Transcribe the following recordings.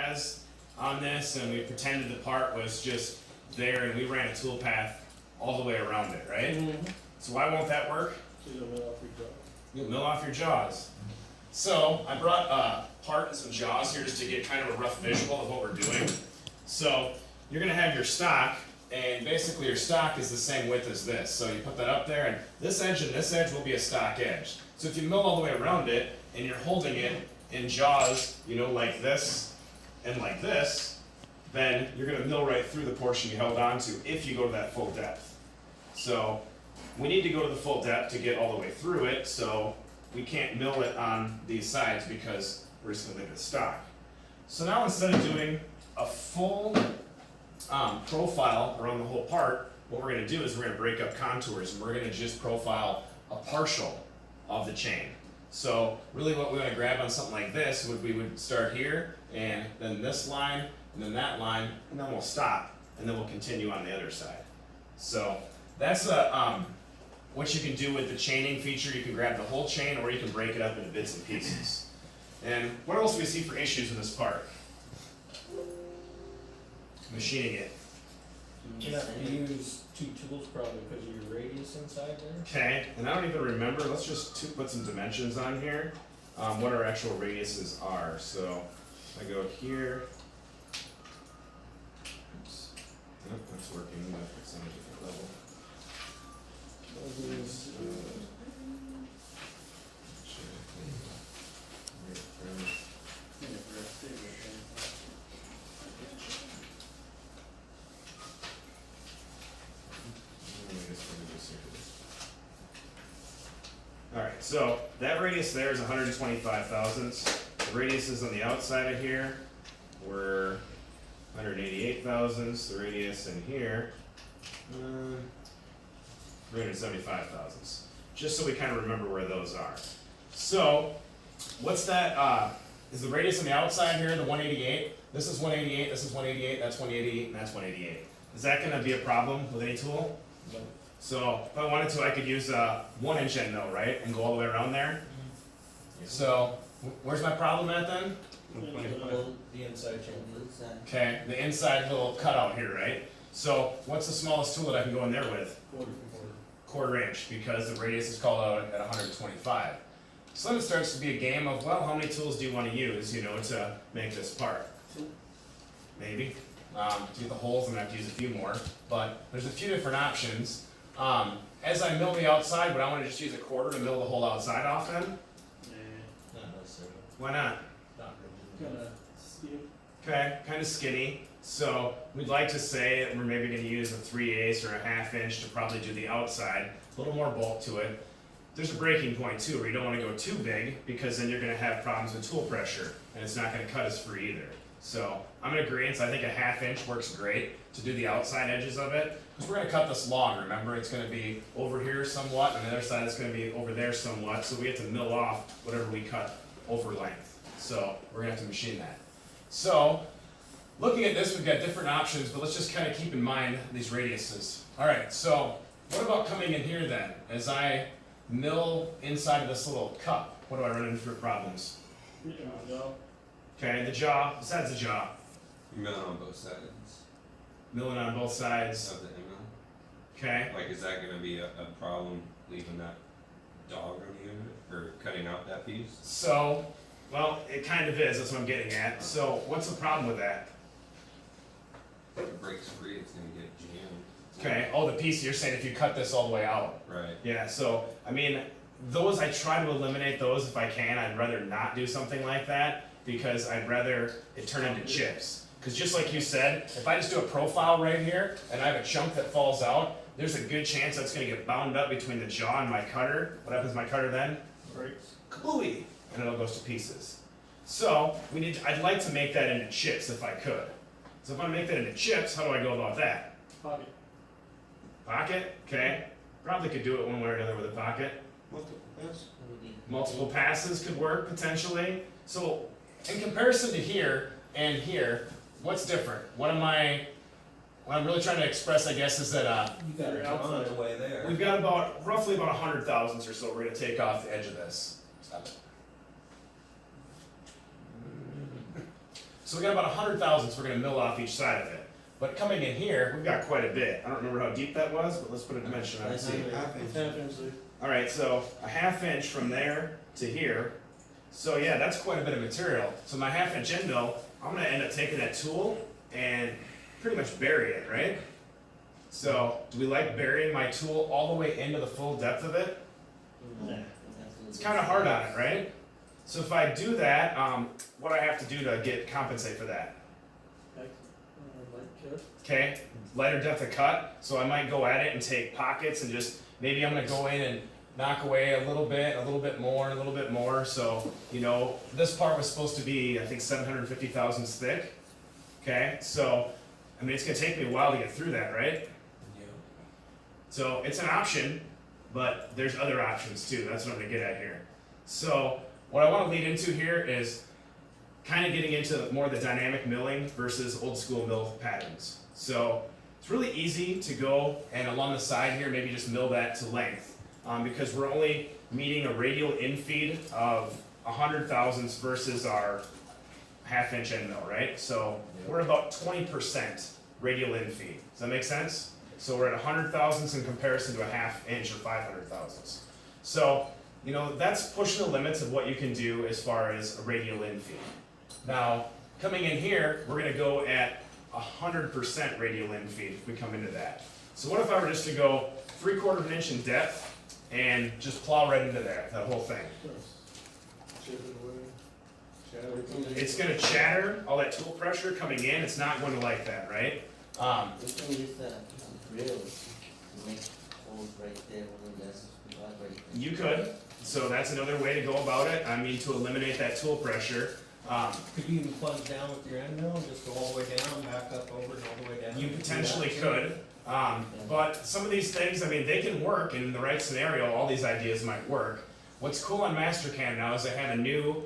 has on this, and we pretended the part was just there, and we ran a tool path all the way around it, right? Mm-hmm. So why won't that work? You'll mill off your jaw. You'll mill off your jaws. So I brought a part and some jaws here just to get kind of a rough visual of what we're doing. So you're gonna have your stock, and basically your stock is the same width as this. So you put that up there, and this edge will be a stock edge. So if you mill all the way around it, and you're holding it in jaws, you know, like this and like this, then you're gonna mill right through the portion you held on to if you go to that full depth. So we need to go to the full depth to get all the way through it, so we can't mill it on these sides because we're just gonna leave it stock. So now instead of doing a full profile around the whole part, what we're gonna do is we're gonna break up contours, and we're gonna just profile a partial of the chain. So really what we want to grab on something like this would we would start here, and then this line, and then that line, and then we'll stop, and then we'll continue on the other side. So that's what you can do with the chaining feature. You can grab the whole chain, or you can break it up into bits and pieces. And what else do we see for issues with this part? Machining it. You have to use two tools probably because of your radius inside there. Okay, and I don't even remember, let's just put some dimensions on here, what our actual radiuses are. So I go here. Oops. Nope, that's working, but it's on a different level. Alright, so that radius there is 125 thousandths. The radiuses on the outside of here were 188 thousandths. The radius in here, 375 thousandths. Just so we kind of remember where those are. So, what's that? Is the radius on the outside here the 188? This is 188, this is 188, that's 188, and that's 188. Is that going to be a problem with any tool? No. So if I wanted to, I could use a 1-inch end mill, right, and go all the way around there. So where's my problem at then? The inside chain. Okay, the inside little cutout here, right? So what's the smallest tool that I can go in there with? Quarter inch, because the radius is called out at 125. So then it starts to be a game of, well, how many tools do you want to use, you know, to make this part? Maybe. To get the holes, I'm going to have to use a few more. But there's a few different options. As I mill the outside, would I want to just use a quarter to mill the whole outside off then? Not necessarily. Why not? Not really. Kinda skinny. Okay, kind of skinny. So we'd like to say that we're maybe going to use a 3/8 or a 1/2 inch to probably do the outside. A little more bulk to it. There's a breaking point too, where you don't want to go too big, because then you're going to have problems with tool pressure, and it's not going to cut as free either. So I'm in agreement. I think a 1/2 inch works great to do the outside edges of it, because we're going to cut this long. Remember, it's going to be over here somewhat, and the other side is going to be over there somewhat. So we have to mill off whatever we cut over length. So we're going to have to machine that. So looking at this, we've got different options, but let's just kind of keep in mind these radiuses. All right. So what about coming in here then? As I mill inside of this little cup, what do I run into for problems? Okay, the jaw, besides the jaw. You're milling on both sides Milling on both sides. of the end mill. Okay. Like, is that gonna be a problem leaving that dog on the unit, or cutting out that piece? So, well, it kind of is, that's what I'm getting at. So what's the problem with that? If it breaks free, it's gonna get jammed. Okay, oh, the piece, you're saying if you cut this all the way out. Right. Yeah, so, I mean, those, I try to eliminate those if I can. I'd rather not do something like that, because I'd rather it turn into chips. Because just like you said, if I just do a profile right here, and I have a chunk that falls out, there's a good chance that's gonna get bound up between the jaw and my cutter. What happens to my cutter then? Breaks. Kablooey! And it all goes to pieces. So, I'd like to make that into chips if I could. So if I make that into chips, how do I go about that? Pocket. Pocket? Okay. Probably could do it one way or another with a pocket. Multiple passes could work potentially. So in comparison to here and here, what's different? What I'm really trying to express, I guess, is that You got it on the way there. we've got roughly about 100 thousandths or so we're going to take off the edge of this. Stop it. So we got about 100 thousandths we're gonna mill off each side of it. But coming in here, we've got quite a bit. I don't remember how deep that was, but let's put a dimension on it and see. Alright, so a 1/2 inch from there to here. So yeah, that's quite a bit of material. So my 1/2 inch end mill, I'm gonna end up taking that tool and pretty much bury it, right? So, do we like burying my tool all the way into the full depth of it? It's kind of hard on it, right? So if I do that, what do I have to do to compensate for that? Okay, lighter depth of cut, so I might go at it and take pockets and just, maybe I'm gonna go in and knock away a little bit more, a little bit more, so, you know, this part was supposed to be, I think, 750 thousandths thick, okay, so, I mean, it's gonna take me a while to get through that, right? So, it's an option, but there's other options too, that's what I'm gonna get at here. So, what I wanna lead into here is kind of getting into more of the dynamic milling versus old school mill patterns. So it's really easy to go and along the side here, maybe just mill that to length, because we're only meeting a radial infeed of 100 thousandths versus our 1/2 inch end mill, right? So we're about 20% radial infeed. Does that make sense? So we're at 100 thousandths in comparison to a 1/2 inch or 500 thousandths. So, you know, that's pushing the limits of what you can do as far as a radial infeed. Now, coming in here, we're gonna go at 100% radial infeed if we come into that. So what if I were just to go 3/4 of an inch in depth and just plow right into that whole thing? It's gonna chatter, all that tool pressure coming in, it's not going to like that, right? You can use the drill to make holes right there when there's blood right there. You could, so that's another way to go about it, I mean, to eliminate that tool pressure. Could you even plunge down with your end mill and just go all the way down, back up over and all the way down? You Do potentially that? could, but some of these things, I mean, they can work in the right scenario, all these ideas might work. What's cool on Mastercam now is they have a new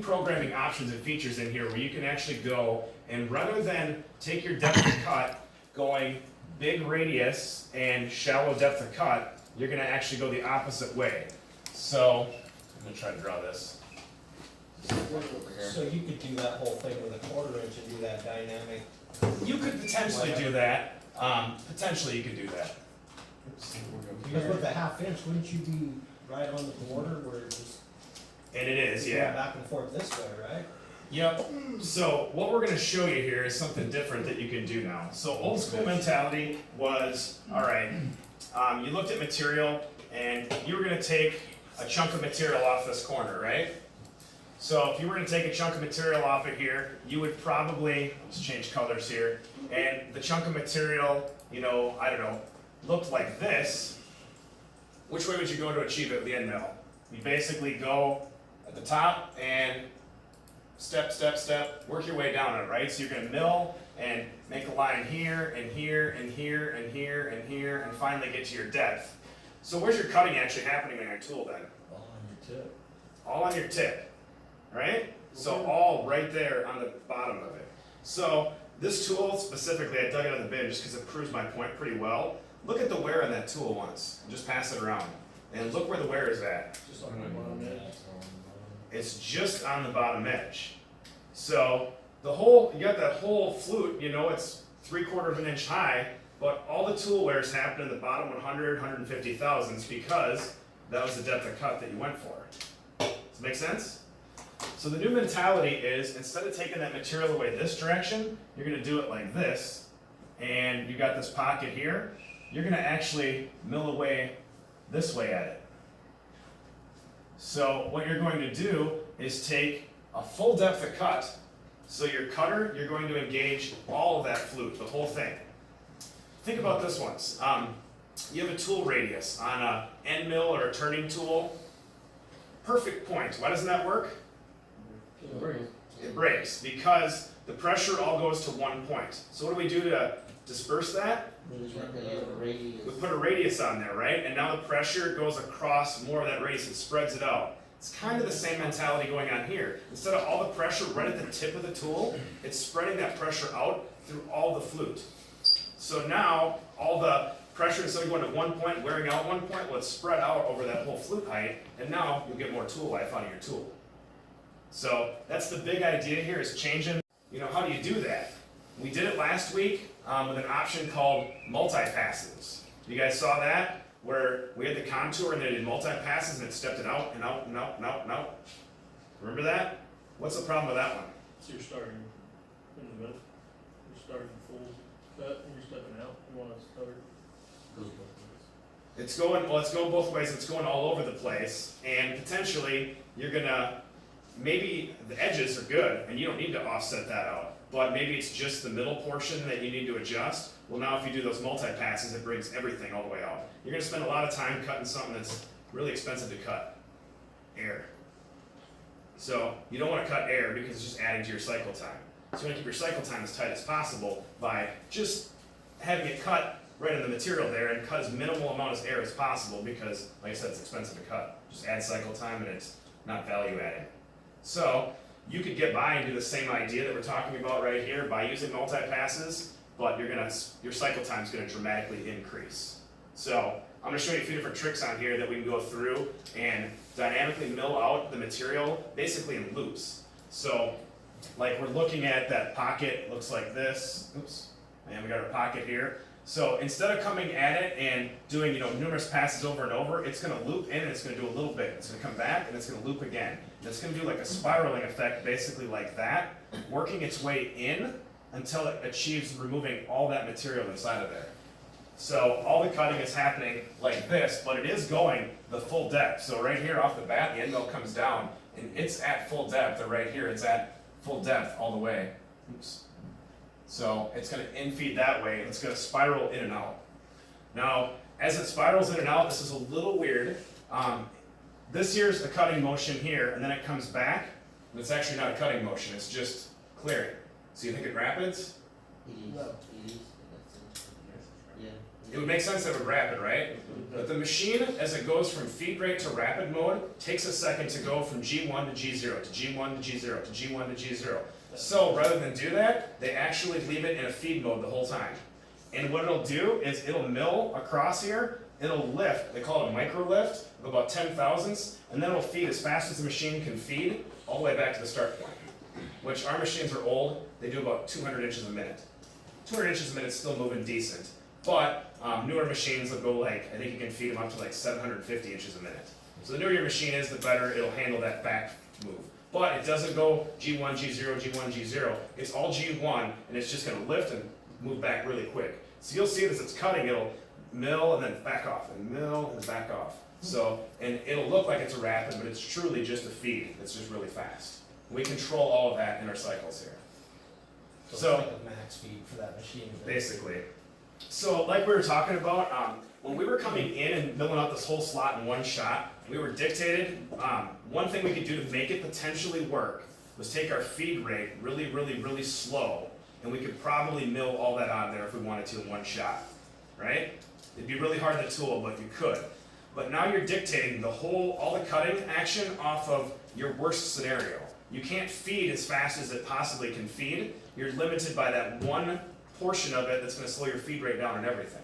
programming options and features in here where you can actually go and rather than take your depth of cut going big radius and shallow depth of cut, you're gonna actually go the opposite way. So, I'm gonna try to draw this. So you could do that whole thing with a 1/4 inch and do that dynamic. You could potentially do that, potentially you could do that. Because with the 1/2 inch, wouldn't you be right on the border where it's just And it is, going yeah. back and forth this way, right? Yep. So what we're gonna show you here is something different that you can do now. So old school mentality was, all right, you looked at material and you were gonna take a chunk of material off this corner, right? So if you were to take a chunk of material off of here, you would probably, let's change colors here, and the chunk of material, you know, I don't know, looked like this. Which way would you go to achieve it with the end mill? You basically go at the top and step, step, step, work your way down it, right? So you're gonna mill and make a line here, and here, and here, and here, and here, and finally get to your depth. So where's your cutting actually happening on your tool then? All on your tip. All on your tip, right? So all right there on the bottom of it. So this tool specifically, I dug it out of the bin just because it proves my point pretty well. Look at the wear on that tool once, and just pass it around. And look where the wear is at. Just on the bottom edge. It's just on the bottom edge. So the whole, you got that whole flute, you know, it's 3/4 of an inch high, but all the tool wear is happening in the bottom 100, 150 thousandths because that was the depth of cut that you went for. Does it make sense? So the new mentality is instead of taking that material away this direction, you're gonna do it like this, and you got this pocket here, you're gonna actually mill away this way at it. So what you're going to do is take a full depth of cut, so your cutter, you're going to engage all of that flute, the whole thing. Think about this once. You have a tool radius on a end mill or a turning tool. Perfect point. Why doesn't that work? It breaks because the pressure all goes to one point. So what do we do to disperse that? We put a radius on there, right? And now the pressure goes across more of that radius and spreads it out. It's kind of the same mentality going on here. Instead of all the pressure right at the tip of the tool, it's spreading that pressure out through all the flute. So now all the pressure, instead of going to one point, wearing out one point, well, it's spread out over that whole flute height, and now you'll get more tool life out of your tool. So that's the big idea here, is changing, how do you do that? We did it last week with an option called multi-passes. You guys saw that? Where we had the contour and they did multi-passes and it stepped it out and out and out and out and out. Remember that? What's the problem with that one? So you're starting in the middle, you're starting full cut, and you're stepping out, you wanna start. It's going both ways, it's going all over the place, and potentially, you're gonna, maybe the edges are good, and you don't need to offset that out, but maybe it's just the middle portion that you need to adjust. Well, now if you do those multi-passes, it brings everything all the way out. You're gonna spend a lot of time cutting something that's really expensive to cut, air. So, you don't wanna cut air because it's just adding to your cycle time. So you wanna keep your cycle time as tight as possible by just having it cut right in the material there and cut as minimal amount of air as possible because, like I said, it's expensive to cut. Just add cycle time and it's not value adding. So you could get by and do the same idea that we're talking about right here by using multi-passes, but your cycle time is gonna dramatically increase. So I'm gonna show you a few different tricks on here that we can go through and dynamically mill out the material basically in loops. So like we're looking at that pocket, looks like this. Oops. And we got our pocket here. So instead of coming at it and doing numerous passes over and over, it's going to loop in and it's going to do a little bit. It's going to come back and it's going to loop again. And it's going to do like a spiraling effect, basically like that, working its way in until it achieves removing all that material inside of there. So all the cutting is happening like this, but it is going the full depth. So right here off the bat, the end mill comes down and it's at full depth. Or right here, it's at full depth all the way. Oops. So it's going to infeed that way, and it's going to spiral in and out. Now, as it spirals in and out, this is a little weird. This here's a cutting motion here, and then it comes back, and it's actually not a cutting motion, it's just clearing. So you think it rapids? It is, No. it is, yeah. It would make sense that it would rapid, right? But the machine, as it goes from feed rate to rapid mode, takes a second to go from G1 to G0, to G1 to G0, to G1 to G0. So rather than do that, they actually leave it in a feed mode the whole time. And what it'll do is it'll mill across here, it'll lift, they call it a micro lift, of about 10 thousandths, and then it'll feed as fast as the machine can feed, all the way back to the start point. Which our machines are old, they do about 200 inches a minute. 200 inches a minute is still moving decent, but newer machines will go I think you can feed them up to 750 inches a minute. So the newer your machine is, the better it'll handle that back move. But it doesn't go G1, G0, G1, G0. It's all G1, and it's just going to lift and move back really quick. So you'll see it as it's cutting, it'll mill and then back off, and mill and back off. So, and it'll look like it's a rapid, but it's truly just a feed. It's just really fast. We control all of that in our cycles here. So it's like a max feed for that machine. Basically. So like we were talking about, when we were coming in and milling out this whole slot in one shot, we were dictated, one thing we could do to make it potentially work was take our feed rate really, really, really slow, and we could probably mill all that out of there if we wanted to in one shot, right? It'd be really hard to tool, but you could. But now you're dictating all the cutting action off of your worst scenario. You can't feed as fast as it possibly can feed. You're limited by that one portion of it that's going to slow your feed rate down and everything.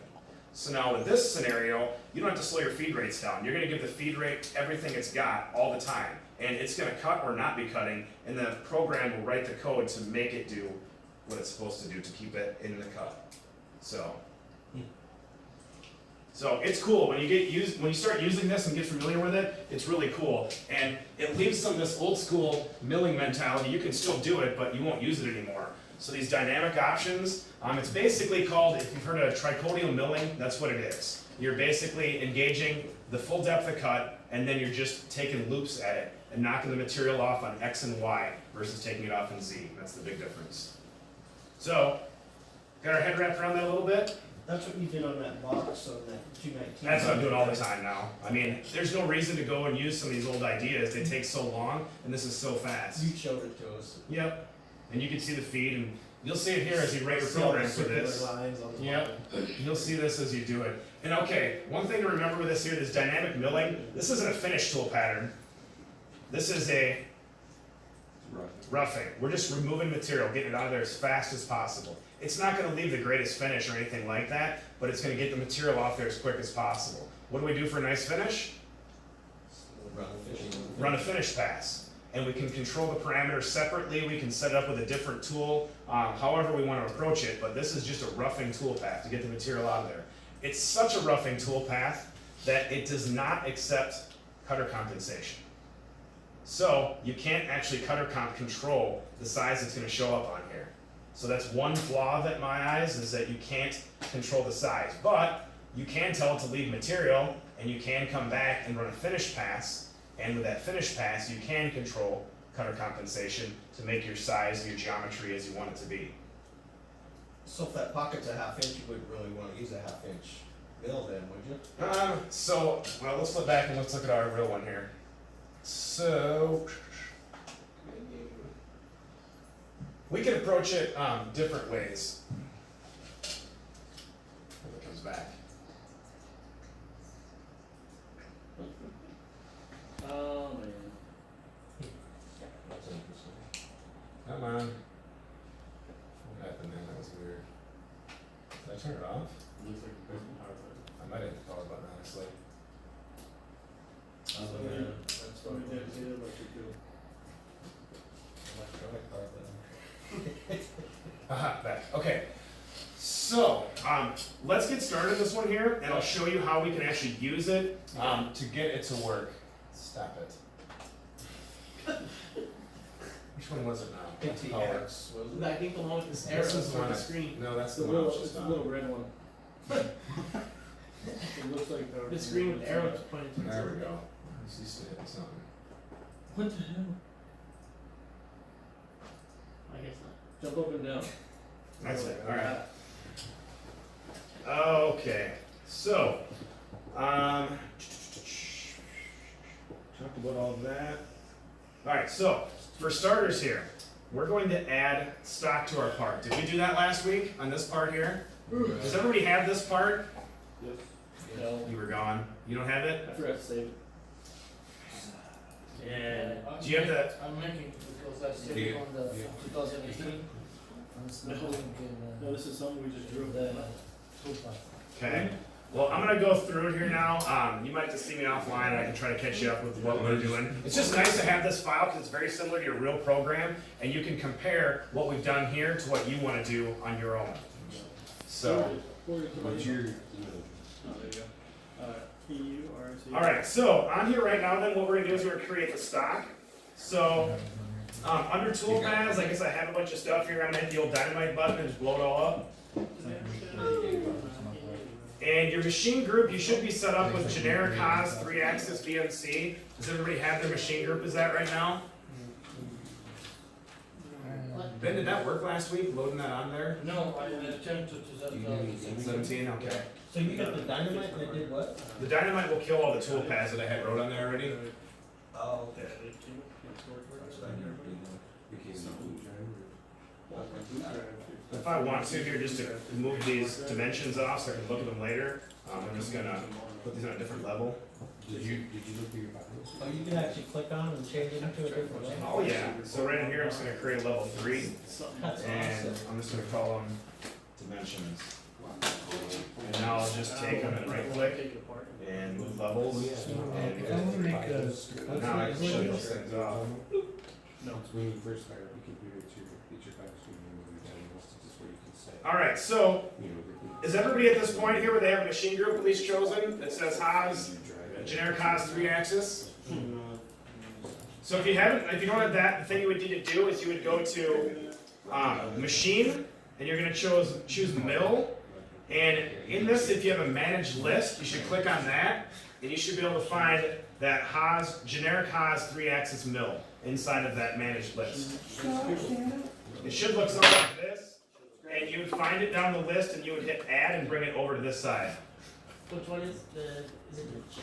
So now with this scenario, you don't have to slow your feed rates down. You're going to give the feed rate everything it's got all the time. And it's going to cut or not be cutting, and the program will write the code to make it do what it's supposed to do to keep it in the cut. So it's cool when you start using this and get familiar with it. It's really cool, and it leaves some of this old school milling mentality. You can still do it, but you won't use it anymore. So these dynamic options, it's basically called, if you've heard of tricotial milling, that's what it is. You're basically engaging the full depth of cut, and then you're just taking loops at it and knocking the material off on X and Y versus taking it off in Z. That's the big difference. So, got our head wrapped around that a little bit? That's what you did on that box on that 219. That's what I'm doing all the time now. I mean, there's no reason to go and use some of these old ideas. They take so long, and this is so fast. You showed it to us. Yep. And you can see the feed, and you'll see it here as you write your program for this. Yep. You'll see this as you do it. And okay, one thing to remember with this here, this dynamic milling, this isn't a finish tool pattern. This is a roughing. We're just removing material, getting it out of there as fast as possible. It's not going to leave the greatest finish or anything like that, but it's going to get the material off there as quick as possible. What do we do for a nice finish? Run a finish pass. and we can control the parameters separately. We can set it up with a different tool, however we want to approach it, but this is just a roughing tool path to get the material out of there. It's such a roughing tool path that it does not accept cutter compensation. So you can't actually cutter comp control the size that's going to show up on here. So that's one flaw of it in my eyes, is that you can't control the size. But you can tell it to leave material, and you can come back and run a finish pass, and with that finish pass you can control cutter compensation to make your size, your geometry as you want it to be. So if that pocket's a 1/2 inch, you wouldn't really wanna use a 1/2 inch mill then, would you? Well, let's flip back and let's look at our real one here. So, we can approach it different ways. When it comes back. Oh, man. That's interesting. Come on. What happened there? That was weird. Did I turn it off? Looks like a person power button. I might hit the power button, honestly. So, yeah, that's what we did, yeah, electric bill. Electronic power button. Aha, back. Okay. So, let's get started this one here, and I'll show you how we can actually use it to get it to work. Stop it. Which one was it now? PTX, was it? I think the one with this arrow This is on one the I- screen. No, that's It's the the one I little, was it's just the on. little red one. It looks like The screen with the arrows pointing to There we go. He's used to hitting something. What the hell? I guess not. Jump up and down. That's it. All right. Okay. So, talked about all of that. All right. So, for starters here, we're going to add stock to our part. Did we do that last week on this part here? Does everybody have this part? Yes. No. You were gone. You don't have it? I forgot to save it. Yeah. Do you have that? I'm making because I saved Yeah. on the 2018. I'm still looking No, in this is something we just drew. the toolpath. Okay. Well, I'm gonna go through it here now. You might just see me offline, and I can try to catch you up with what we're doing. It's just nice to have this file because it's very similar to your real program, and you can compare what we've done here to what you want to do on your own. So, What's your email? Oh, there you go. PURC. all right. So on here right now, then what we're gonna do is we're gonna create the stock. So under tool paths, I guess I have a bunch of stuff here. I'm gonna hit the old dynamite button and just blow it all up. And your machine group, you should be set up with generic Haas 3-axis BNC. Does everybody have their machine group as that right now? Ben, did that work last week, loading that on there? No, I attempted to set the 17, okay. So you got the dynamite and it did what? The dynamite will kill all the tool paths that I had wrote on there already. Oh, Yeah, okay. it came- it's working. If I want to here, just to move these dimensions off so I can look at them later, I'm just gonna put these on a different level. Did you look through your files? Oh, you can actually click on and change it into a different level? Oh yeah, so right in here, I'm just gonna create a level 3, Something. That's and awesome. I'm just gonna call them dimensions. And now I'll just take them and right click Take it apart. and move levels. And now I can show those things off. No. It's when you first fire up the computer, it's your file stream, and then it's just where you can set, Alright, so you know, is everybody at this point here where they have a machine group at least chosen that says Haas, generic Haas 3-axis? So if you don't have that, the thing you would need to do is you would go to machine, and you're gonna choose mill. And in this, if you have a managed list, you should click on that, and you should be able to find that Haas, generic Haas 3-axis mill inside of that managed list. It should look something like this, and you would find it down the list, and you would hit add and bring it over to this side. Which one is it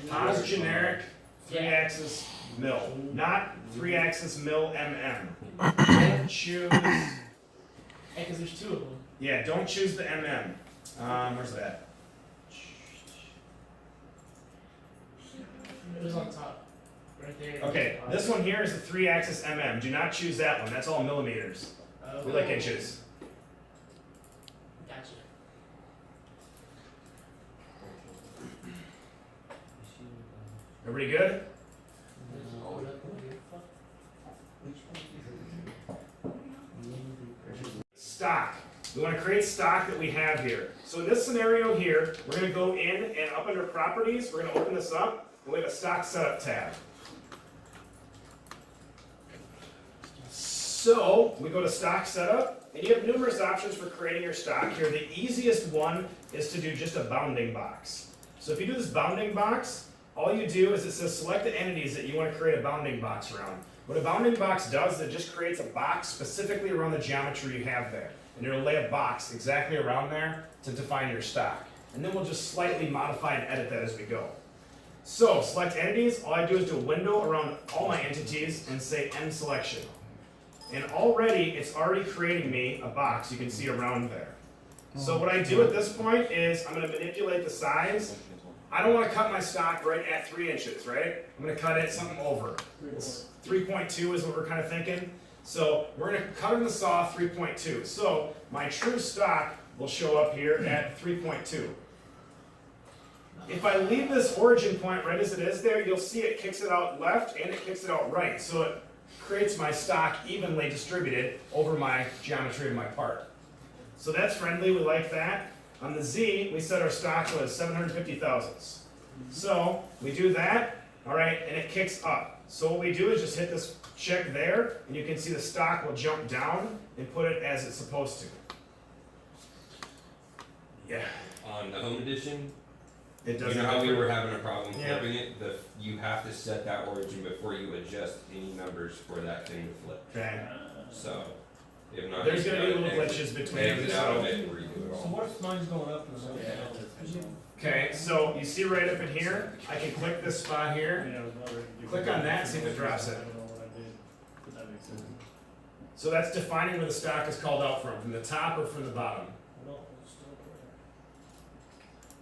Haas generic 3-axis mill, not 3-axis mill Don't choose, Because there's two of them. yeah, don't choose the MM. Where's that? It was on top. Right there. Okay, this one here is the 3-axis Do not choose that one. That's all millimeters. We like inches. Gotcha. Everybody good? stock. We want to create stock that we have here. So in this scenario here, we're going to go in and up under properties, we're going to open this up, and we have a stock setup tab. So we go to stock setup, and you have numerous options for creating your stock here. The easiest one is to do just a bounding box. So if you do this bounding box, all you do is it says select the entities that you want to create a bounding box around. What a bounding box does is it just creates a box specifically around the geometry you have there. And it'll lay a box exactly around there to define your stock. And then we'll just slightly modify and edit that as we go. So select entities, all I do is do a window around all my entities and say end selection. And already, it's already creating me a box you can see around there. So what I do at this point is I'm going to manipulate the size. I don't want to cut my stock right at 3 inches, right? I'm going to cut it something over. 3.2 is what we're kind of thinking. So we're going to cut in the saw 3.2. So my true stock will show up here at 3.2. If I leave this origin point right as it is there, you'll see it kicks it out left and it kicks it out right. So it creates my stock evenly distributed over my geometry of my part. So that's friendly, we like that. On the Z, we set our stock was 750 thousandths. So we do that, all right, and it kicks up. So what we do is just hit this check there, and you can see the stock will jump down and put it as it's supposed to. Yeah. On the home edition, It you doesn't know how we differ. were having a problem Yeah. flipping it? You have to set that origin before you adjust any numbers for that thing to flip. Okay. So, if not, There's you gonna be gotta little exit- glitches between exit out of them. it and redo it So all. what if mine's going up and mine's down? Okay, so you see right up in here, I can click this spot here. Yeah, I was about ready to do Click that. on that, see if it drops it. I don't know what I did, but that makes sense. So that's defining where the stock is called out from the top or from the bottom. No, it's still there.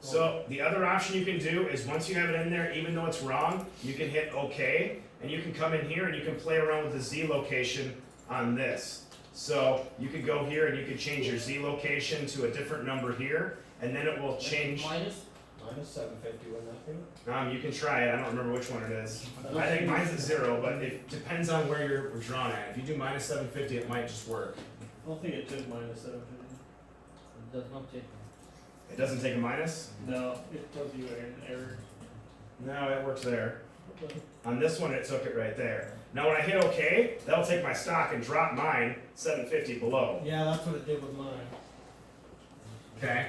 So the other option you can do is once you have it in there, even though it's wrong, you can hit OK, and you can come in here and you can play around with the Z location on this. So you could go here and you could change your Z location to a different number here, and then it will change. Minus? Minus 750 wouldn't that be? You can try it. I don't remember which one it is. I think mine's at 0, but it depends on where you're drawn at. If you do minus 750, it might just work. I don't think it took minus 750. It does not check. It doesn't take a minus? No, it tells you an error. No, it works there. On this one, it took it right there. Now when I hit OK, that'll take my stock and drop mine 750 below. Yeah, that's what it did with mine. Okay?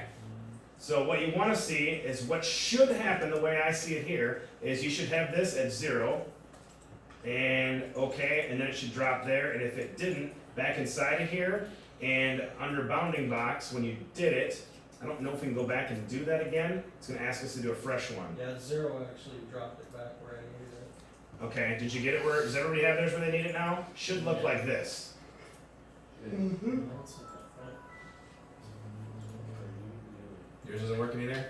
So what you want to see is what should happen the way I see it here is you should have this at 0 and OK, and then it should drop there. And if it didn't, back inside of here and under bounding box, when you did it, I don't know if we can go back and do that again. It's going to ask us to do a fresh one. Yeah, 0 actually dropped it back where I needed it. Okay, did you get it where, does everybody have theirs where they need it now? Should look like this. Yours isn't working either?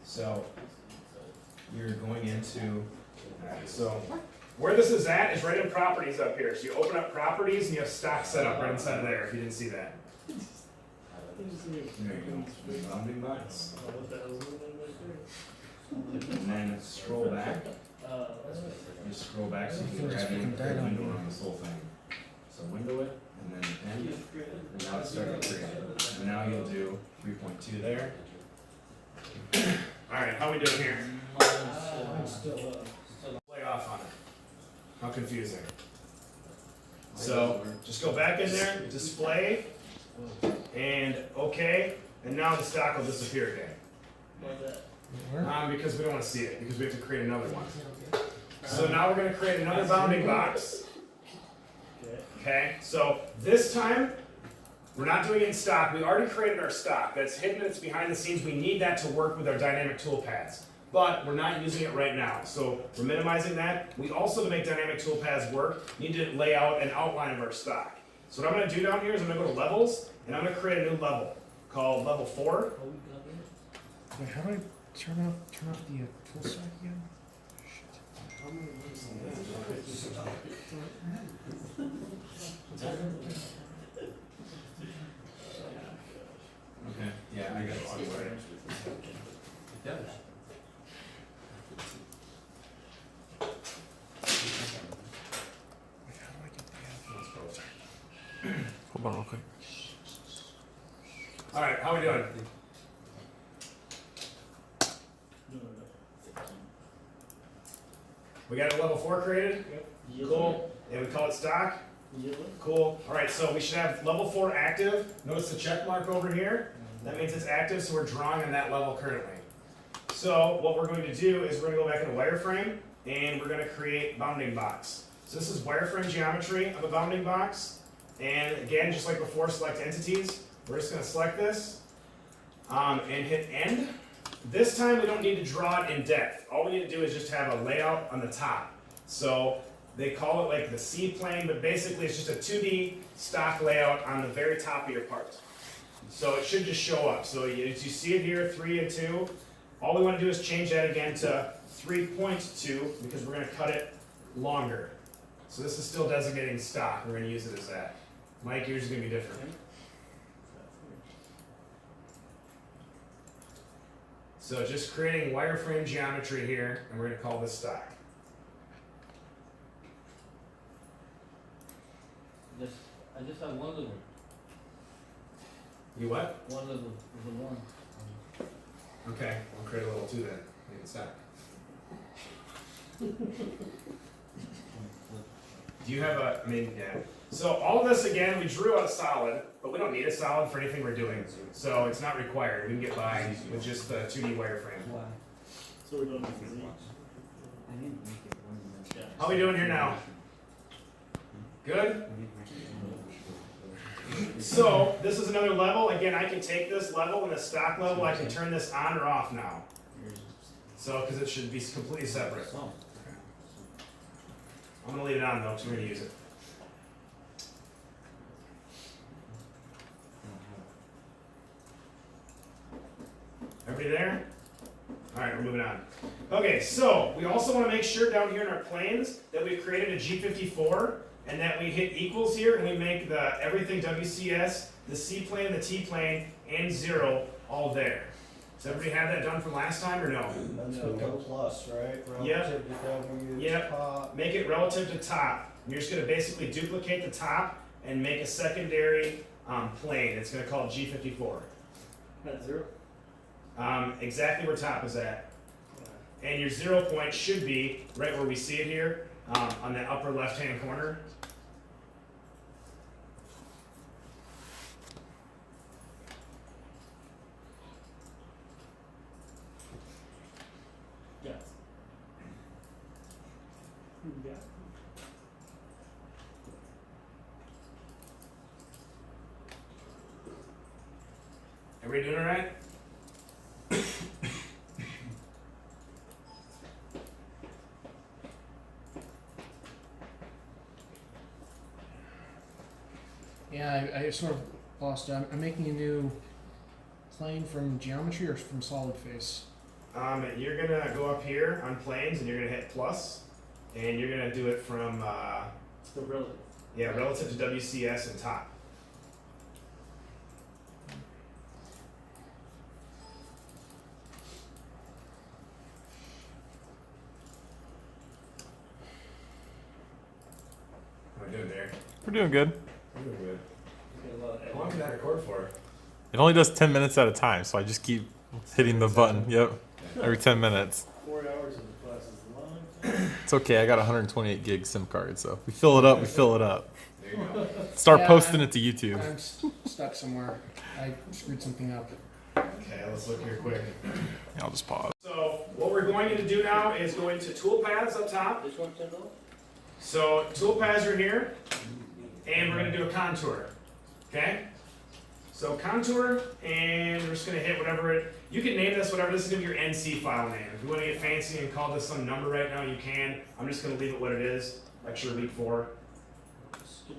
So, you're going into, alright, so, where this is at is right in properties up here. So you open up properties and you have stock set up right inside of there, if you didn't see that. There you go. Bounding box. What the hell is going on right And then scroll back. there? Just scroll back so you can grab the window on this whole thing. So window it, and then end, and now it's starting to create. And now you'll do 3.2 there. Alright, how we doing here? Mine's still up. Play off on it. How confusing. So, just go back in there, display, and okay, and now the stock will disappear again. Why's that? Because we don't want to see it, because we have to create another one. So now we're going to create another bounding box. Okay. Okay, so this time, we're not doing it in stock. We already created our stock. That's hidden, it's behind the scenes. We need that to work with our dynamic toolpaths. But we're not using it right now. So we're minimizing that. We also, to make dynamic toolpaths work, need to lay out an outline of our stock. So what I'm going to do down here is I'm going to go to levels, and I'm going to create a new level called level 4. Wait, how do I turn off the tool stack again? Okay, yeah, I got it. Hold on real quick. All right, how we doing? We got a level 4 created. Cool. And we call it stock. Cool. All right, so we should have level 4 active. Notice the check mark over here. That means it's active, so we're drawing on that level currently. So what we're going to do is we're going to go back into wireframe, and we're going to create bounding box. So this is wireframe geometry of a bounding box. And again, just like before, select entities. We're just going to select this and hit end. This time we don't need to draw it in depth. All we need to do is just have a layout on the top. So they call it like the C-plane, but basically it's just a 2D stock layout on the very top of your part. So it should just show up. So as you see it here, 3 and 2. All we want to do is change that again to 3.2 because we're going to cut it longer. So this is still designating stock. We're going to use it as that. Mike, yours is going to be different. So just creating wireframe geometry here, and we're going to call this stock. I just have one level. You what? One level is the one. Okay, we'll create a level 2 then. Make it stock. Do you have a, I mean, yeah. So all of this, again, we drew a solid, but we don't need a solid for anything we're doing. So it's not required. We can get by with just the 2D wireframe. Why? So we're doing this for each. I didn't make it one. How we doing here now? Good? So this is another level. Again, I can take this level and the stock level, I can turn this on or off now. So, because it should be completely separate. I'm going to leave it on though, because we're going to use it. Everybody there? All right, we're moving on. Okay, so we also want to make sure down here in our planes that we've created a G54 and that we hit equals here and we make the everything WCS, the C-plane, the T-plane, and 0 all there. Does everybody have that done from last time or no? That's with the plus, right? Yep. Relative to W, Yep. top. Make it relative to top. You're just going to basically duplicate the top and make a secondary plane. It's going to call it G54. At 0? Exactly where top is at. And your 0 point should be right where we see it here on the upper left-hand corner. Yes. Yeah. Everybody doing all right? Yeah, I sort of lost it. I'm making a new plane from geometry or from solid face. You're gonna go up here on planes and you're gonna hit plus, and you're gonna do it from The relative. yeah, relative to WCS and top. How are we doing there? We're doing good. We're doing good. You get a lot of How long can that record for? It only does 10 minutes at a time, so I just keep hitting the button. Yep, every 10 minutes. 4 hours in the class is a long time. It's okay. I got a 128 gig SIM card, so we fill it up. We fill it up. There you go. Start Yeah, posting it to YouTube. I'm stuck somewhere. I screwed something up. Okay, let's look here quick. I'll just pause. So what we're going to do now is go into toolpaths up top. This one $10? So toolpaths are here, and we're going to do a contour. Okay? So contour, and we're just going to hit whatever it. You can name this whatever. This is going to be your NC file name. If you want to get fancy and call this some number right now, you can. I'm just going to leave it what it is. Lecture week 4.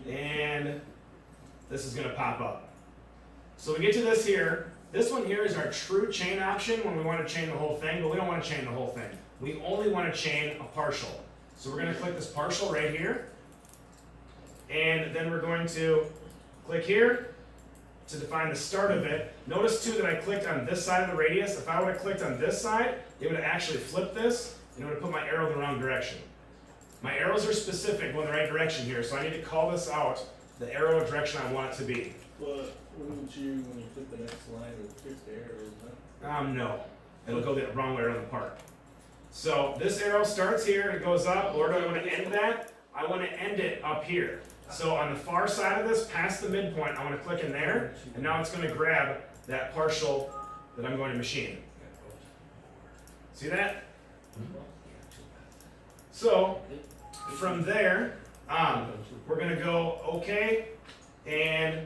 And this is going to pop up. So we get to this here. This one here is our true chain option when we want to chain the whole thing, but we don't want to chain the whole thing. We only want to chain a partial. So we're going to click this partial right here. And then we're going to click here to define the start of it. Notice too that I clicked on this side of the radius. If I would have clicked on this side, it would have actually flipped this and it would have put my arrow in the wrong direction. My arrows are specific, going the right direction here, so I need to call this out the arrow direction I want it to be. But wouldn't you, when you click the next line, it would fix the error, isn't it? No, it'll go the wrong way around the part. So this arrow starts here and it goes up. Where do I want to end that? I want to end it up here. So on the far side of this, past the midpoint, I want to click in there, and now it's going to grab that partial that I'm going to machine. See that? So from there, we're going to go okay, and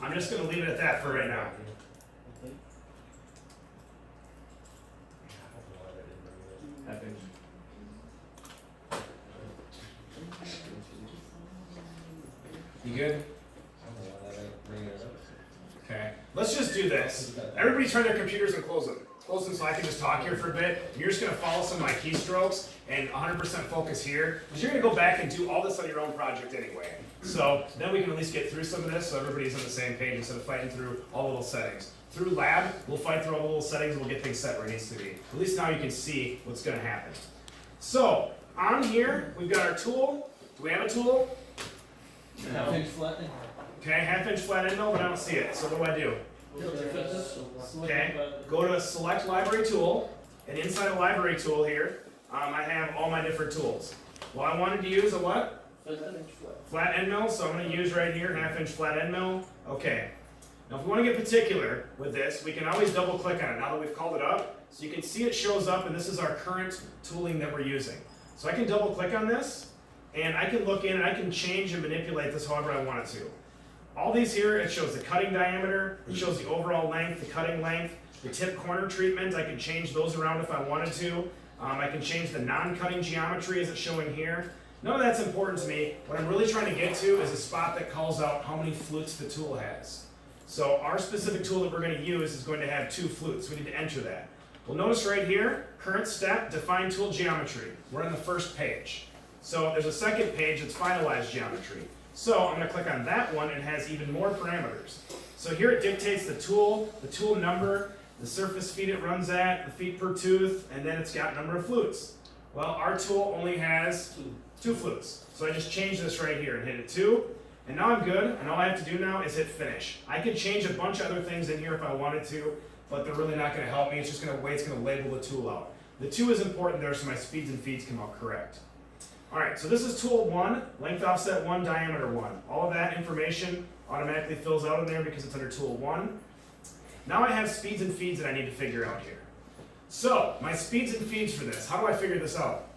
I'm just going to leave it at that for right now. You good? Okay. Let's just do this. Everybody turn their computers and close them. Close them so I can just talk here for a bit. You're just going to follow some of my keystrokes and 100% focus here. Because you're going to go back and do all this on your own project anyway. So then we can at least get through some of this so everybody's on the same page instead of fighting through all the little settings. Through lab, we'll fight through all the little settings and we'll get things set where it needs to be. At least now you can see what's going to happen. So on here, we've got our tool. Do we have a tool? Half-inch flattening. Okay, half-inch flat end mill, but I don't see it. So what do? Okay, go to Select Library Tool, and inside a Library Tool here, I have all my different tools. Well, I wanted to use a what? Flat end mill, so I'm going to use right here, half-inch flat end mill. Okay. Now, if we want to get particular with this, we can always double-click on it now that we've called it up. So you can see it shows up, and this is our current tooling that we're using. So I can double-click on this, and I can look in, and I can change and manipulate this however I want it to. All these here, it shows the cutting diameter, it shows the overall length, the cutting length, the tip corner treatment. I can change those around if I wanted to. I can change the non-cutting geometry as it's showing here. None of that's important to me. What I'm really trying to get to is a spot that calls out how many flutes the tool has. So our specific tool that we're going to use is going to have 2 flutes. We need to enter that. Well, notice right here, current step, define tool geometry. We're on the first page. So there's a second page that's finalized geometry. So I'm going to click on that one, and it has even more parameters. So here it dictates the tool number, the surface feet it runs at, the feet per tooth, and then it's got number of flutes. Well, our tool only has 2 flutes. So I just change this right here and hit it 2. And now I'm good, and all I have to do now is hit finish. I could change a bunch of other things in here if I wanted to, but they're really not going to help me. It's just going to label the tool out. The 2 is important there so my speeds and feeds come out correct. Alright, so this is tool 1, length offset 1, diameter 1. All of that information automatically fills out in there because it's under tool 1. Now I have speeds and feeds that I need to figure out here. So, my speeds and feeds for this, how do I figure this out?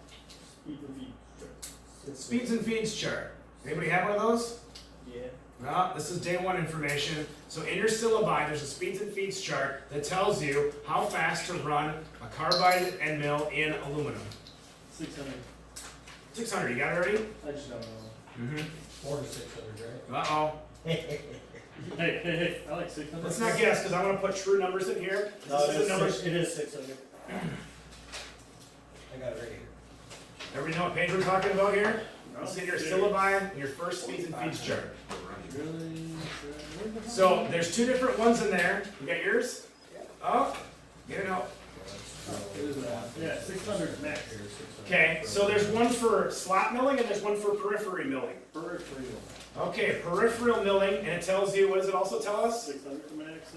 Speeds and feeds chart. Anybody have one of those? Yeah. No, this is day 1 information. So in your syllabi, there's a speeds and feeds chart that tells you how fast to run a carbide end mill in aluminum. 600. 600, you got it already? I just don't know. 4 to 600, right? Uh-oh. Hey, I like 600. Let's not guess, because I want to put true numbers in here. This is the numbers. It is 600. I got it right here. Everybody know what page we're talking about here? No, It's in your dude. syllabi and your first speeds and feeds chart. Really? So there's 2 different ones in there. You got yours? Oh, get it out. Yeah, 600 max. Okay, so there's one for slot milling and there's one for periphery milling. Peripheral. Okay, peripheral milling, and it tells you, what does it also tell us? 600 max.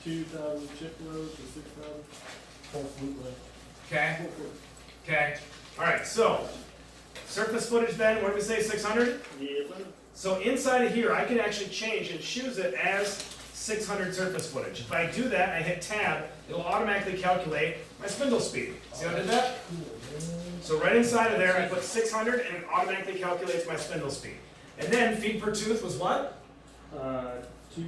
2,000 chip loads to 6,000. Full flute length. Okay, okay. Alright, so surface footage then, what did we say, 600? Yeah, but So inside of here, I can actually change and choose it as 600 surface footage. If I do that, I hit tab, it'll automatically calculate my spindle speed. See how I did that? So right inside of there, I put 600 and it automatically calculates my spindle speed. And then feed per tooth was what? 2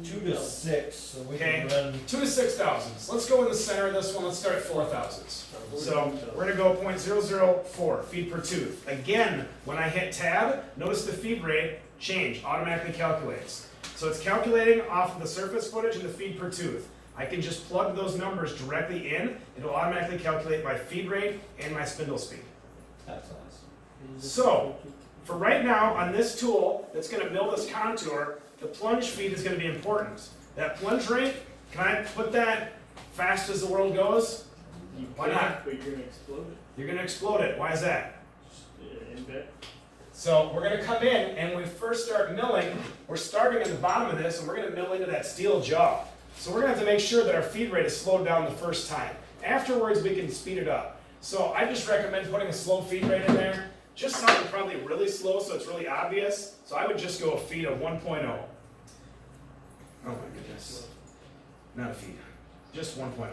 2 to 6, so we Okay. can run 2 to 6 thousandths. Let's go in the center of this one. Let's start at 4 thousandths. So we're gonna go 0.004 feed per tooth. Again, when I hit tab, notice the feed rate change, automatically calculates. So it's calculating off of the surface footage and the feed per tooth. I can just plug those numbers directly in. It'll automatically calculate my feed rate and my spindle speed. That's awesome. So, for right now, on this tool that's going to mill this contour, the plunge feed is going to be important. That plunge rate, can I put that fast as the world goes? You Why can, not? but you're gonna explode it. You're going to explode it. Why is that? In bed. So we're gonna come in, and when we first start milling, we're starting at the bottom of this, and we're gonna mill into that steel jaw. So we're gonna have to make sure that our feed rate is slowed down the first time. Afterwards, we can speed it up. So I just recommend putting a slow feed rate in there. Just something probably really slow so it's really obvious. So I would just go a feed of 1.0. Oh my goodness. Not a feed, just 1.0.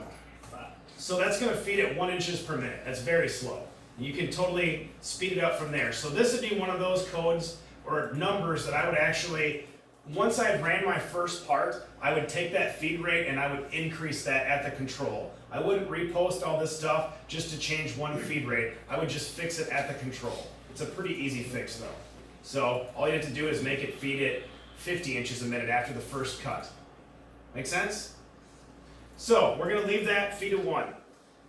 So that's gonna feed at 1 inches per minute. That's very slow. You can totally speed it up from there. So this would be one of those codes or numbers that I would actually, once I ran my first part, I would take that feed rate and I would increase that at the control. I wouldn't repost all this stuff just to change one feed rate. I would just fix it at the control. It's a pretty easy fix though. So all you have to do is make it feed it 50 inches a minute after the first cut. Make sense? So we're gonna leave that feed at 1.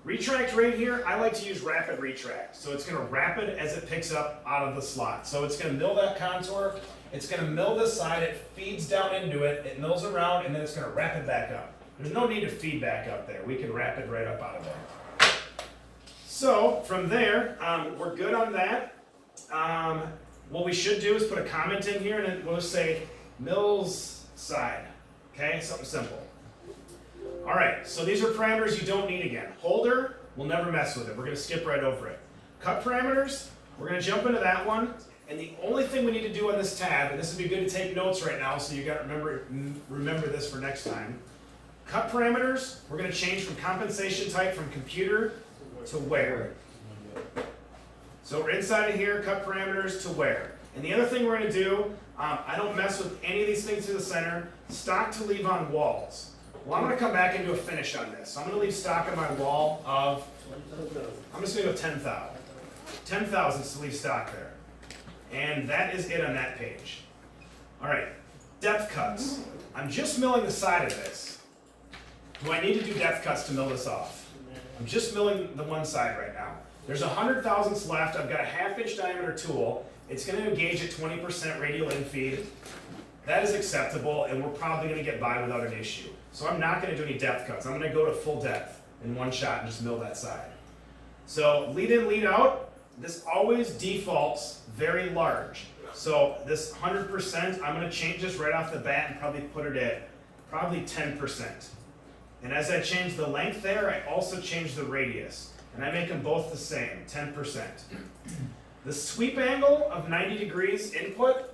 Retract right here, I like to use rapid retract. So it's gonna rapid as it picks up out of the slot. So it's gonna mill that contour, it's gonna mill this side, it feeds down into it, it mills around, and then it's gonna rapid back up. There's no need to feed back up there. We can rapid right up out of there. So from there, we're good on that. What we should do is put a comment in here, and then we'll say mills side. Okay, something simple. All right, so these are parameters you don't need again. Holder, we'll never mess with it. We're gonna skip right over it. Cut parameters, we're gonna jump into that one. And the only thing we need to do on this tab, and this would be good to take notes right now, so you gotta remember this for next time. Cut parameters, we're gonna change from compensation type from computer to where. So we're inside of here, cut parameters to where. And the other thing we're gonna do, I don't mess with any of these things to the center. Stock to leave on walls. Well, I'm gonna come back and do a finish on this. So I'm gonna leave stock on my wall of, I'm just gonna go 10,000. 10,000 to leave stock there. And that is it on that page. All right, depth cuts. I'm just milling the side of this. Do I need to do depth cuts to mill this off? I'm just milling the one side right now. There's 100 thousandths left. I've got a 1/2 inch diameter tool. It's gonna engage at 20% radial infeed. That is acceptable, and we're probably gonna get by without an issue. So I'm not gonna do any depth cuts. I'm gonna go to full depth in one shot and just mill that side. So lead in, lead out, this always defaults very large. So this 100%, I'm gonna change this right off the bat and probably put it at probably 10%. And as I change the length there, I also change the radius. And I make them both the same, 10%. The sweep angle of 90 degrees input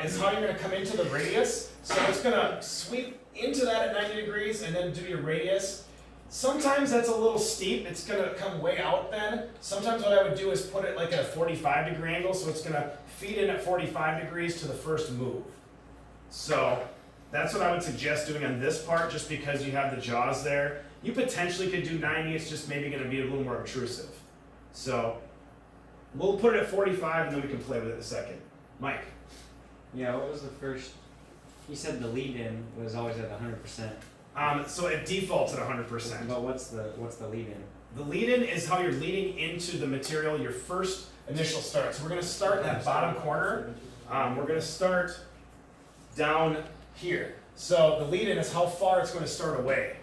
is how you're gonna come into the radius. So it's gonna sweep into that at 90 degrees and then do your radius. Sometimes that's a little steep, it's gonna come way out then. Sometimes what I would do is put it like at a 45-degree angle, so it's gonna feed in at 45 degrees to the first move. So that's what I would suggest doing on this part, just because you have the jaws there. You potentially could do 90, it's just maybe gonna be a little more obtrusive. So we'll put it at 45 and then we can play with it in a second. Mike. Yeah, what was the first? You said the lead in was always at 100%. So it defaults at 100%. But what's the lead in? The lead in is how you're leading into the material, your first initial start. So we're gonna start in that bottom corner. We're gonna start down here. So the lead in is how far it's gonna start away.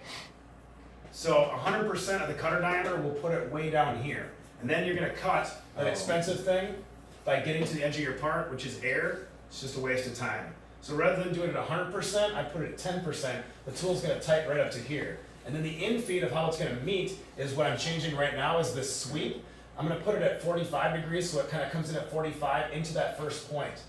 So 100% of the cutter diameter, we'll put it way down here. And then you're gonna cut an expensive thing by getting to the edge of your part, which is air. It's just a waste of time. So rather than doing it at 100%, I put it at 10%. The tool's gonna tighten right up to here. And then the infeed of how it's gonna meet is what I'm changing right now is this sweep. I'm gonna put it at 45 degrees so it kind of comes in at 45 into that first point.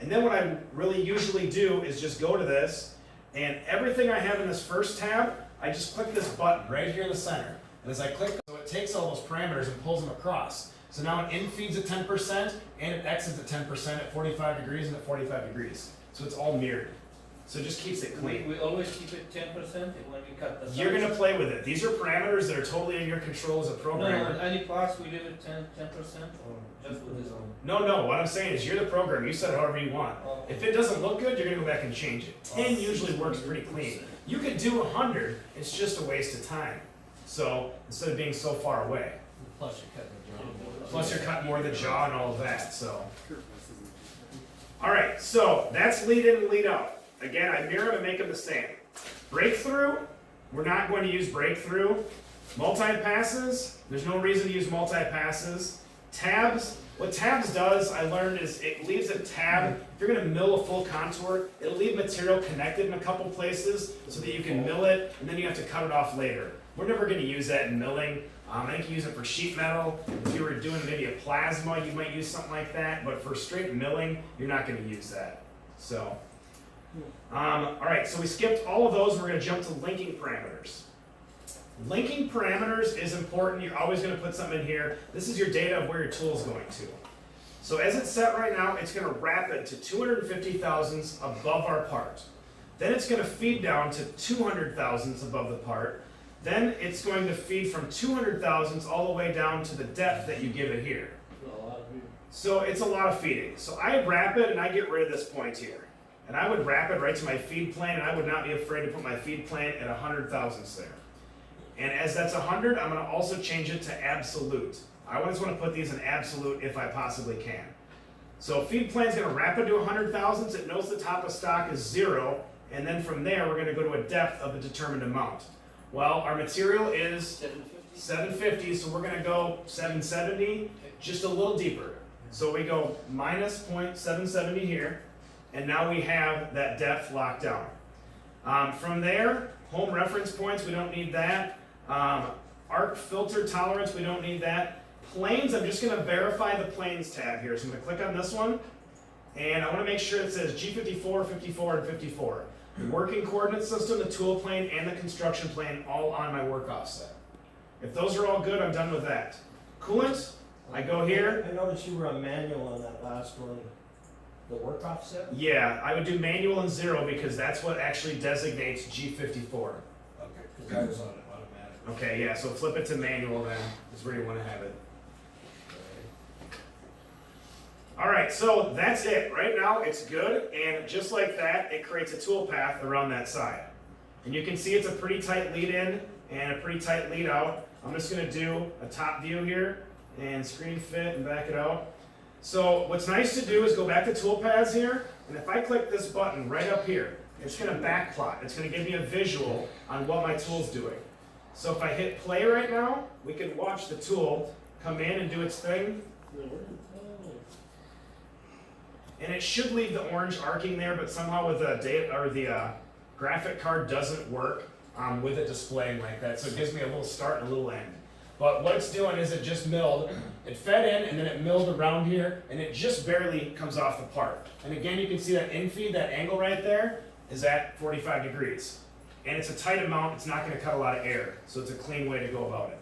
And then what I really usually do is just go to this, and everything I have in this first tab, I just click this button right here in the center. And as I click, so it takes all those parameters and pulls them across. So now it infeeds at 10% and it exits at 10% at 45 degrees and at 45 degrees. So it's all mirrored. So it just keeps it clean. We always keep it 10% when we cut the sides. You're gonna play with it. These are parameters that are totally in your control as a No, programmer. any parts we leave it 10% or just with this one? No, what I'm saying is you're the programmer. You set it however you want. Oh. If it doesn't look good, you're gonna go back and change it. 10 usually works pretty clean. You could do 100, it's just a waste of time. So instead of being so far away. Plus you're cutting the jaw. Plus you're cutting more of the jaw and all of that, so. All right, so that's lead in and lead out. Again, I mirror them and make them the same. Breakthrough, we're not going to use breakthrough. Multi-passes, there's no reason to use multi-passes. Tabs, What tabs does, I learned, is it leaves a tab. If you're gonna mill a full contour, it'll leave material connected in a couple places so that you can mill it, and then you have to cut it off later. We're never gonna use that in milling. I think you use it for sheet metal. If you were doing maybe a plasma, you might use something like that, but for straight milling, you're not gonna use that. So, all right, so we skipped all of those. We're gonna jump to linking parameters. Linking parameters is important. You're always going to put something in here. This is your data of where your tool is going to. So as it's set right now, it's going to wrap it to 250 thousandths above our part. Then it's going to feed down to 200 thousandths above the part. Then it's going to feed from 200 thousandths all the way down to the depth that you give it here. So it's a lot of feeding. So I wrap it and I get rid of this point here. And I would wrap it right to my feed plane, and I would not be afraid to put my feed plane at 100 thousandths there. And as that's 100, I'm going to also change it to absolute. I always want to put these in absolute if I possibly can. So feed plane is going to wrap it to 100 thousandths. It knows the top of stock is 0, and then from there we're going to go to a depth of a determined amount. Well, our material is 750, so we're going to go 770, just a little deeper. So we go minus 0.770 here, and now we have that depth locked down. From there, home reference points, we don't need that. Arc filter tolerance, we don't need that. Planes, I'm just going to verify the planes tab here. So I'm going to click on this one, and I want to make sure it says G54, 54, and 54. The working coordinate system, the tool plane, and the construction plane all on my work offset. If those are all good, I'm done with that. Coolant, I go here. I noticed you were on manual on that last one. The work offset? Yeah, I would do manual and 0 because that's what actually designates G54. Okay, because I was on it automatic. Okay, yeah, so flip it to manual then, is where you want to have it. All right, so that's it. Right now it's good, and just like that, it creates a tool path around that side. And you can see it's a pretty tight lead in and a pretty tight lead out. I'm just gonna do a top view here and screen fit and back it out. So what's nice to do is go back to tool paths here, and if I click this button right up here, it's gonna backplot. It's gonna give me a visual on what my tool's doing. So if I hit play right now, we can watch the tool come in and do its thing. And it should leave the orange arcing there, but somehow with the data or the graphic card doesn't work with it displaying like that. So it gives me a little start and a little end. But what it's doing is it just milled. It fed in and then it milled around here, and it just barely comes off the part. And again, you can see that infeed, that angle right there, is at 45 degrees. And it's a tight amount. It's not going to cut a lot of air. So it's a clean way to go about it.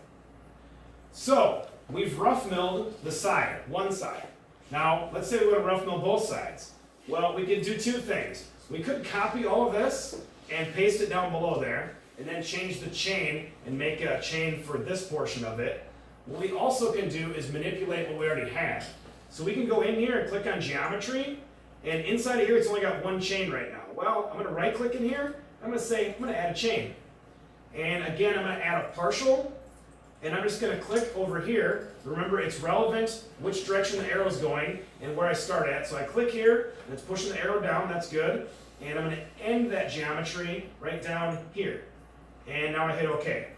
So we've rough milled the side, one side. Now, let's say we want to rough mill both sides. Well, we could do two things. We could copy all of this and paste it down below there, and then change the chain and make a chain for this portion of it. What we also can do is manipulate what we already have. So we can go in here and click on geometry, and inside of here it's only got one chain right now. Well, I'm going to right click in here, I'm going to say, I'm going to add a chain. And again, I'm going to add a partial, and I'm just going to click over here. Remember, it's relevant which direction the arrow is going and where I start at. So I click here, and it's pushing the arrow down, that's good. And I'm going to end that geometry right down here. And now I hit OK.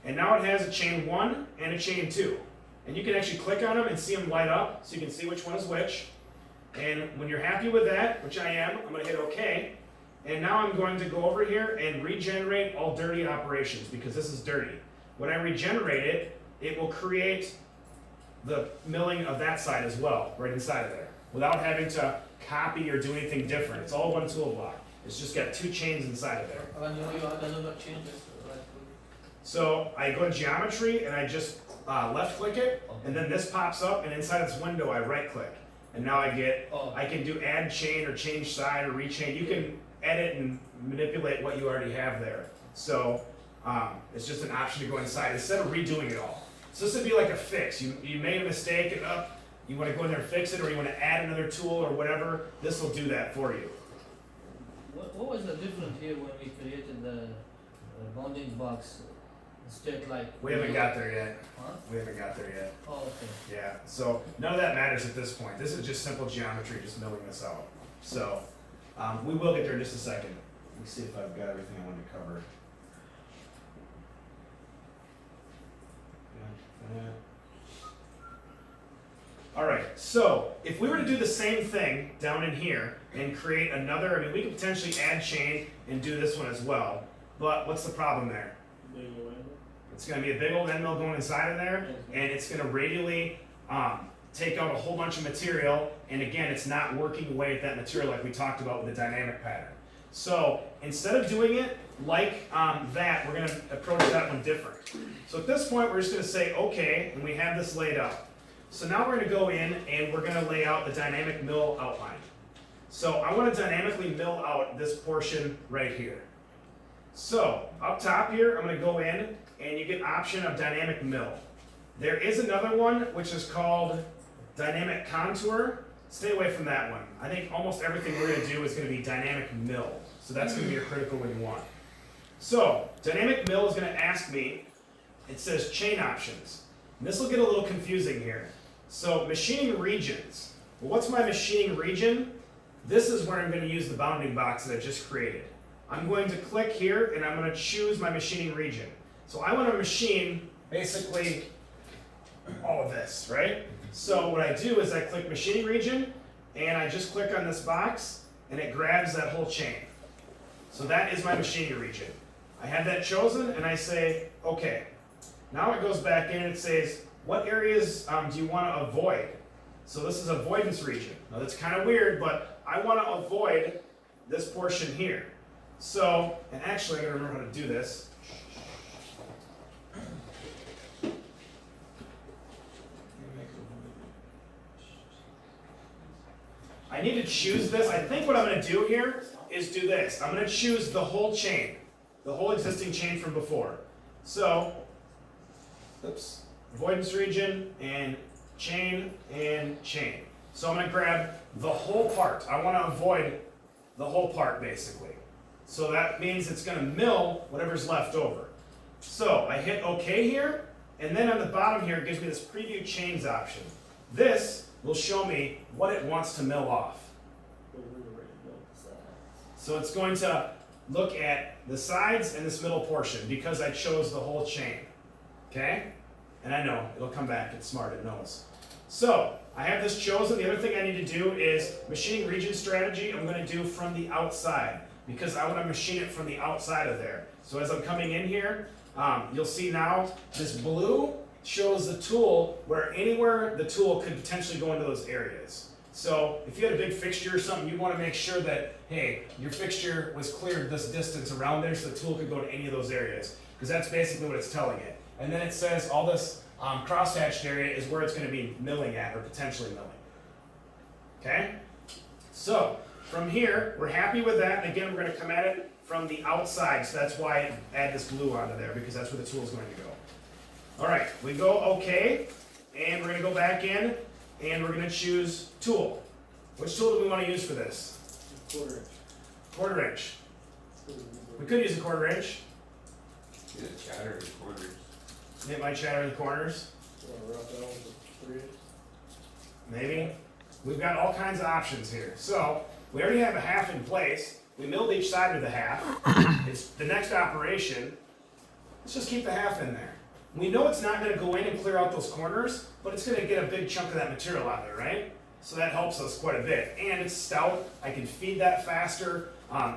And now it has a chain 1 and a chain 2. And you can actually click on them and see them light up, so you can see which one is which. And when you're happy with that, which I am, I'm going to hit OK. And now I'm going to go over here and regenerate all dirty operations, because this is dirty. When I regenerate it, it will create the milling of that side as well, right inside of there, without having to copy or do anything different. It's all one tool block. It's just got two chains inside of there. When you have another changes, right? So I go to geometry and I just left click it, and then this pops up, and inside this window I right click. And now I can do add chain or change side or rechain. You can edit and manipulate what you already have there. So it's just an option to go inside instead of redoing it all. So this would be like a fix. You made a mistake and you want to go in there and fix it, or you want to add another tool or whatever, this will do that for you. What was the difference here when we created the bounding box? Instead, like We haven't got there yet. Huh? We haven't got there yet. Oh, okay. Yeah, so none of that matters at this point. This is just simple geometry, just milling this out. So we will get there in just a second. Let me see if I've got everything I wanted to cover. Alright, so if we were to do the same thing down in here and create another, I mean, we could potentially add chain and do this one as well. But what's the problem there? Big old angle. It's going to be a big old end mill going inside of there, and it's going to radially take out a whole bunch of material, and again, it's not working away at that material like we talked about with the dynamic pattern. So instead of doing it like that, we're going to approach that one different. So at this point, we're just going to say, okay, and we have this laid out. So now we're going to go in and we're going to lay out the dynamic mill outline. So I want to dynamically mill out this portion right here. So up top here, I'm going to go in and you get option of dynamic mill. There is another one which is called dynamic contour. Stay away from that one. I think almost everything we're going to do is going to be dynamic mill. So that's going to be your critical one you want. So dynamic mill is going to ask me, it says chain options. And this will get a little confusing here. So machining regions. Well, what's my machining region? This is where I'm going to use the bounding box that I just created. I'm going to click here and I'm going to choose my machining region. So I want to machine basically all of this, right? So what I do is I click machining region and I just click on this box and it grabs that whole chain. So that is my machining region. I have that chosen and I say, okay. Now it goes back in and it says, what areas do you want to avoid? So this is avoidance region. Now that's kind of weird, but I want to avoid this portion here. So, and actually I gotta remember how to do this. I need to choose this. I think what I'm going to do here is do this. I'm going to choose the whole chain, the whole existing chain from before. So, oops, avoidance region and chain and chain. So I'm going to grab the whole part. I want to avoid the whole part basically. So that means it's going to mill whatever's left over. So I hit OK here, and then on the bottom here it gives me this preview chains option. This will show me what it wants to mill off. So it's going to look at the sides and this middle portion because I chose the whole chain. Okay? And I know, it'll come back, it's smart, it knows. So, I have this chosen. The other thing I need to do is machining region strategy I'm going to do from the outside because I want to machine it from the outside of there. So as I'm coming in here, you'll see now this blue shows the tool where anywhere the tool could potentially go into those areas. So if you had a big fixture or something, you want to make sure that, hey, your fixture was cleared this distance around there so the tool could go to any of those areas because that's basically what it's telling it. And then it says all this cross-hatched area is where it's going to be milling at or potentially milling. Okay? So from here, we're happy with that. And again, we're going to come at it from the outside. So that's why I add this blue onto there because that's where the tool is going to go. All right, we go OK, and we're going to go back in, and we're going to choose tool. Which tool do we want to use for this? Quarter inch. We could use a 1/4 inch. Get a chatter in the corners. It might shatter in the corners. Maybe. We've got all kinds of options here. So we already have a half in place. We milled each side of the half. It's the next operation. Let's just keep the half in there. We know it's not going to go in and clear out those corners, but it's going to get a big chunk of that material out there, right? So that helps us quite a bit. And it's stout. I can feed that faster,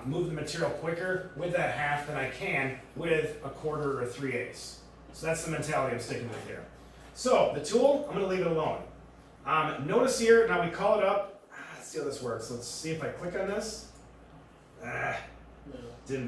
move the material quicker with that half than I can with a 1/4 or a 3/8. So that's the mentality I'm sticking with here. So the tool, I'm going to leave it alone. Notice here, now we call it up. Let's see how this works. Let's see if I click on this.